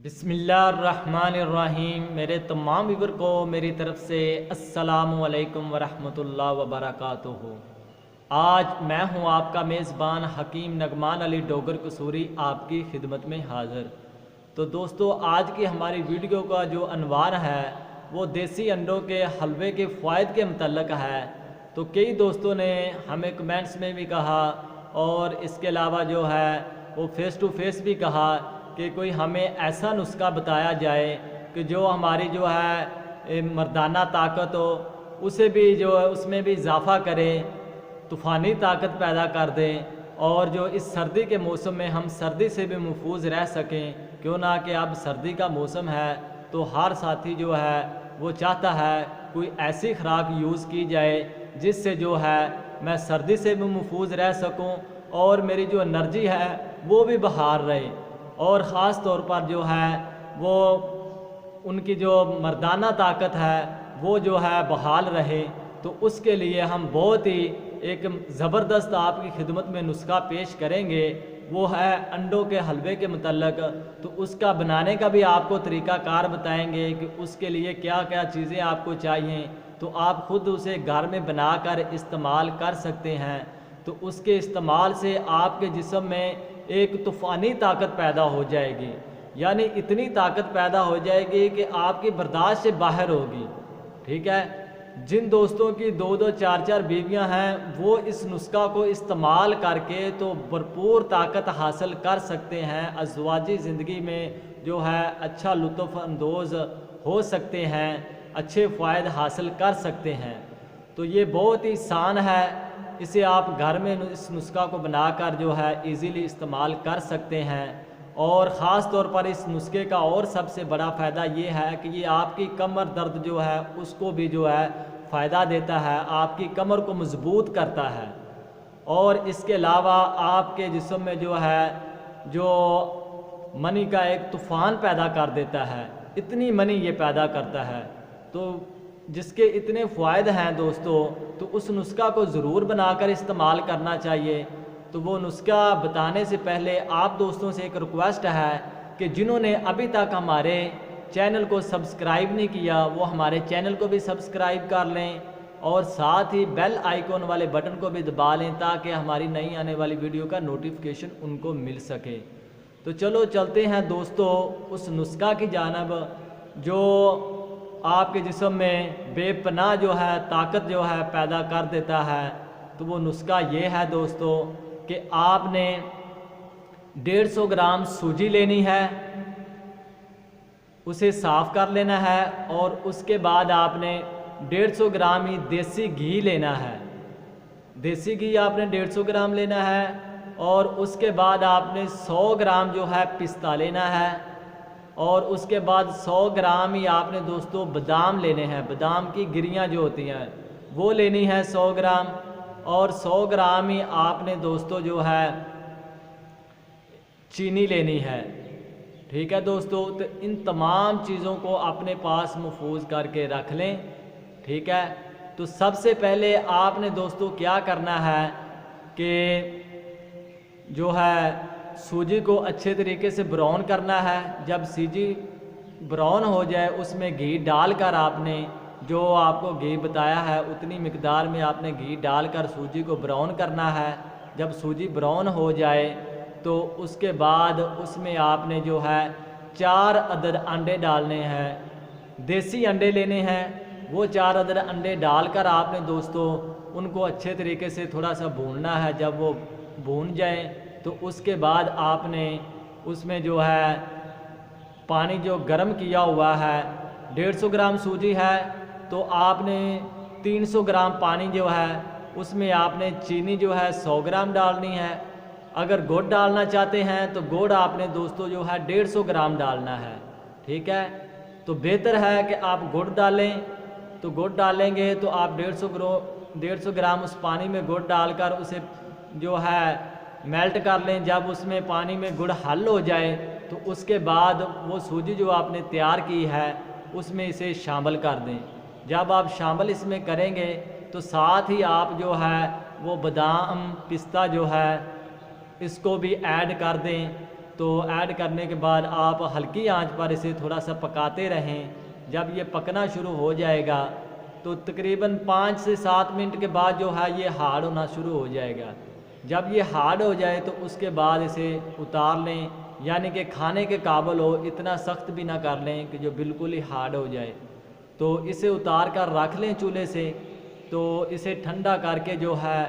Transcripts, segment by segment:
बिस्मिल्लाहिर्रहमानिर्रहीम। मेरे तमाम व्यूअर को मेरी तरफ से अस्सलामु अलैकुम वरहमतुल्लाह वबरकातुहू। आज मैं हूं आपका मेज़बान हकीम नगमान अली डोगर कसूरी आपकी खिदमत में हाज़िर। तो दोस्तों, आज की हमारी वीडियो का जो अनवान है वो देसी अंडों के हलवे के फ़ायदे के मतलब है। तो कई दोस्तों ने हमें कमेंट्स में भी कहा और इसके अलावा जो है वो फ़ेस टू फेस भी कहा कि कोई हमें ऐसा नुस्खा बताया जाए कि जो हमारी जो है मर्दाना ताकत हो उसे भी जो है उसमें भी इजाफ़ा करें, तूफ़ानी ताकत पैदा कर दें और जो इस सर्दी के मौसम में हम सर्दी से भी महफूज रह सकें। क्यों ना कि अब सर्दी का मौसम है तो हर साथी जो है वो चाहता है कोई ऐसी खुराक यूज़ की जाए जिससे जो है मैं सर्दी से भी महफूज रह सकूं और मेरी जो एनर्जी है वो भी बहाल रहे और ख़ास तौर पर जो है वो उनकी जो मर्दाना ताकत है वो जो है बहाल रहे। तो उसके लिए हम बहुत ही एक ज़बरदस्त आपकी खिदमत में नुस्खा पेश करेंगे, वो है अंडों के हलवे के मतलब। तो उसका बनाने का भी आपको तरीक़ाकार बताएंगे कि उसके लिए क्या क्या चीज़ें आपको चाहिए, तो आप ख़ुद उसे घर में बनाकर इस्तेमाल कर सकते हैं। तो उसके इस्तेमाल से आपके जिस्म में एक तूफ़ानी ताकत पैदा हो जाएगी, यानी इतनी ताकत पैदा हो जाएगी कि आपकी बर्दाश्त से बाहर होगी। ठीक है, जिन दोस्तों की दो दो चार चार बीवियां हैं वो इस नुस्खा को इस्तेमाल करके तो भरपूर ताकत हासिल कर सकते हैं, अज़वाजी ज़िंदगी में जो है अच्छा लुत्फ़ अंदोज़ हो सकते हैं, अच्छे फ़ायदे हासिल कर सकते हैं। तो ये बहुत ही आसान है, इसे आप घर में इस नुस्खा को बनाकर जो है इजीली इस्तेमाल कर सकते हैं। और ख़ास तौर पर इस नुस्खे का और सबसे बड़ा फ़ायदा ये है कि ये आपकी कमर दर्द जो है उसको भी जो है फ़ायदा देता है, आपकी कमर को मजबूत करता है और इसके अलावा आपके जिस्म में जो है जो मनी का एक तूफ़ान पैदा कर देता है, इतनी मनी ये पैदा करता है। तो जिसके इतने फ़ायदे हैं दोस्तों, तो उस नुस्खा को ज़रूर बनाकर इस्तेमाल करना चाहिए। तो वो नुस्खा बताने से पहले आप दोस्तों से एक रिक्वेस्ट है कि जिन्होंने अभी तक हमारे चैनल को सब्सक्राइब नहीं किया वो हमारे चैनल को भी सब्सक्राइब कर लें और साथ ही बेल आइकॉन वाले बटन को भी दबा लें ताकि हमारी नई आने वाली वीडियो का नोटिफिकेशन उनको मिल सके। तो चलो चलते हैं दोस्तों उस नुस्खा की जानिब जो आपके जिस्म में बेपनाह जो है ताकत जो है पैदा कर देता है। तो वो नुस्खा ये है दोस्तों कि आपने 150 ग्राम सूजी लेनी है, उसे साफ़ कर लेना है और उसके बाद आपने 150 ग्राम ही देसी घी लेना है। देसी घी आपने 150 ग्राम लेना है और उसके बाद आपने 100 ग्राम जो है पिस्ता लेना है और उसके बाद 100 ग्राम ही आपने दोस्तों बादाम लेने हैं, बादाम की गिरियाँ जो होती हैं वो लेनी है 100 ग्राम और 100 ग्राम ही आपने दोस्तों जो है चीनी लेनी है। ठीक है दोस्तों, तो इन तमाम चीज़ों को अपने पास महफूज करके रख लें। ठीक है, तो सबसे पहले आपने दोस्तों क्या करना है कि जो है सूजी को अच्छे तरीके से ब्राउन करना है। जब सूजी ब्राउन हो जाए उसमें घी डालकर आपने जो आपको घी बताया है उतनी मिकदार में आपने घी डालकर सूजी को ब्राउन करना है। जब सूजी ब्राउन हो जाए तो उसके बाद उसमें आपने जो है 4 अदद अंडे डालने हैं, देसी अंडे लेने हैं। वो 4 अदद अंडे डालकर आपने दोस्तों उनको अच्छे तरीके से थोड़ा सा भूनना है। जब वो भून जाए तो उसके बाद आपने उसमें जो है पानी जो गर्म किया हुआ है, 150 ग्राम सूजी है तो आपने 300 ग्राम पानी जो है उसमें आपने चीनी जो है 100 ग्राम डालनी है। अगर गुड़ डालना चाहते हैं तो गुड़ आपने दोस्तों जो है 150 ग्राम डालना है। ठीक है, तो बेहतर है कि आप गुड़ डालें। तो गुड़ डालेंगे तो आप 150 ग्राम उस पानी में गुड़ डालकर उसे जो है मेल्ट कर लें। जब उसमें पानी में गुड़ हल हो जाए तो उसके बाद वो सूजी जो आपने तैयार की है उसमें इसे शामिल कर दें। जब आप शामिल इसमें करेंगे तो साथ ही आप जो है वो बादाम पिस्ता जो है इसको भी ऐड कर दें। तो ऐड करने के बाद आप हल्की आंच पर इसे थोड़ा सा पकाते रहें। जब ये पकना शुरू हो जाएगा तो तकरीबन 5 से 7 मिनट के बाद जो है ये हार्ड होना शुरू हो जाएगा। जब ये हार्ड हो जाए तो उसके बाद इसे उतार लें, यानी कि खाने के काबिल हो, इतना सख्त भी ना कर लें कि जो बिल्कुल ही हार्ड हो जाए। तो इसे उतार कर रख लें चूल्हे से। तो इसे ठंडा करके जो है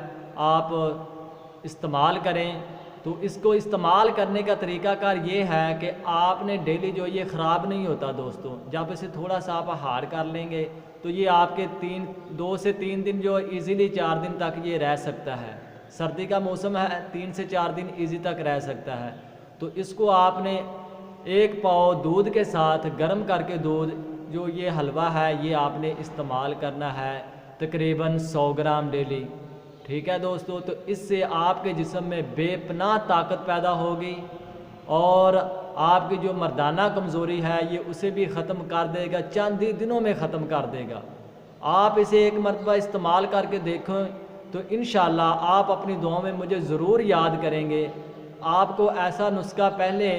आप इस्तेमाल करें। तो इसको इस्तेमाल करने का तरीक़ाकार ये है कि आपने डेली जो ये ख़राब नहीं होता दोस्तों। जब इसे थोड़ा सा आप हार्ड कर लेंगे तो ये आपके 2 से 3 दिन जो इजीली 4 दिन तक ये रह सकता है। सर्दी का मौसम है, 3 से 4 दिन इजी तक रह सकता है। तो इसको आपने 1 पाव दूध के साथ गर्म करके दूध जो ये हलवा है ये आपने इस्तेमाल करना है तकरीबन 100 ग्राम डेली। ठीक है दोस्तों, तो इससे आपके जिस्म में बेपनाह ताकत पैदा होगी और आपकी जो मर्दाना कमज़ोरी है ये उसे भी ख़त्म कर देगा, चंद ही दिनों में ख़त्म कर देगा। आप इसे एक मरतबा इस्तेमाल करके देखें तो इंशाअल्लाह आप अपनी दुआओं में मुझे ज़रूर याद करेंगे। आपको ऐसा नुस्खा पहले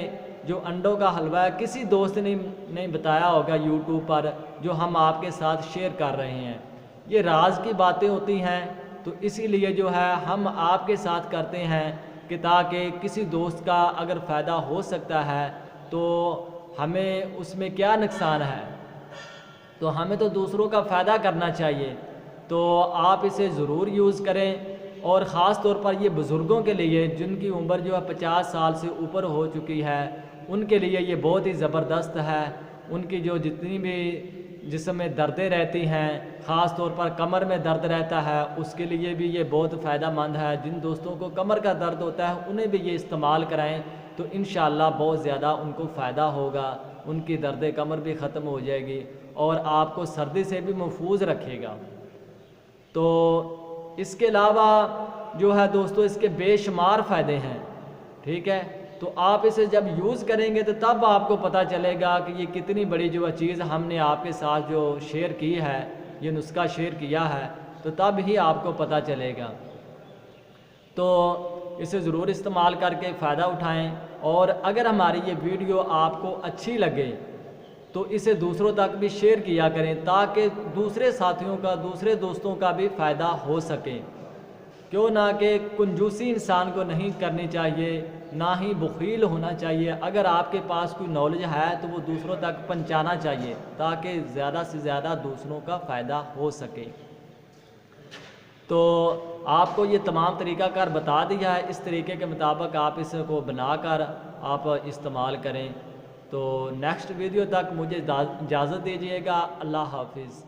जो अंडों का हलवा है किसी दोस्त ने नहीं बताया होगा यूट्यूब पर, जो हम आपके साथ शेयर कर रहे हैं। ये राज की बातें होती हैं, तो इसीलिए जो है हम आपके साथ करते हैं कि ताकि किसी दोस्त का अगर फ़ायदा हो सकता है तो हमें उसमें क्या नुकसान है, तो हमें तो दूसरों का फ़ायदा करना चाहिए। तो आप इसे ज़रूर यूज़ करें और ख़ास तौर पर ये बुज़ुर्गों के लिए जिनकी उम्र जो है 50 साल से ऊपर हो चुकी है उनके लिए ये बहुत ही ज़बरदस्त है। उनकी जो जितनी भी जिस्म में दर्दें रहती हैं, ख़ास तौर पर कमर में दर्द रहता है, उसके लिए भी ये बहुत फ़ायदेमंद है। जिन दोस्तों को कमर का दर्द होता है उन्हें भी ये इस्तेमाल कराएं तो इंशाअल्लाह बहुत ज़्यादा उनको फ़ायदा होगा, उनकी दर्द कमर भी ख़त्म हो जाएगी और आपको सर्दी से भी महफूज रखेगा। तो इसके अलावा जो है दोस्तों इसके बेशुमार फ़ायदे हैं। ठीक है, तो आप इसे जब यूज़ करेंगे तो तब आपको पता चलेगा कि ये कितनी बड़ी जो चीज़ हमने आपके साथ जो शेयर की है, ये नुस्खा शेयर किया है, तो तब ही आपको पता चलेगा। तो इसे ज़रूर इस्तेमाल करके फ़ायदा उठाएं और अगर हमारी ये वीडियो आपको अच्छी लगे तो इसे दूसरों तक भी शेयर किया करें ताकि दूसरे साथियों का, दूसरे दोस्तों का भी फ़ायदा हो सके। क्यों ना कि कंजूसी इंसान को नहीं करनी चाहिए, ना ही बख़ील होना चाहिए। अगर आपके पास कोई नॉलेज है तो वो दूसरों तक पहुंचाना चाहिए ताकि ज़्यादा से ज़्यादा दूसरों का फ़ायदा हो सके। तो आपको ये तमाम तरीक़ाकार बता दिया है, इस तरीके के मुताबिक आप इसको बनाकर आप इस्तेमाल करें। तो नेक्स्ट वीडियो तक मुझे इजाज़त दीजिएगा। अल्लाह हाफिज़।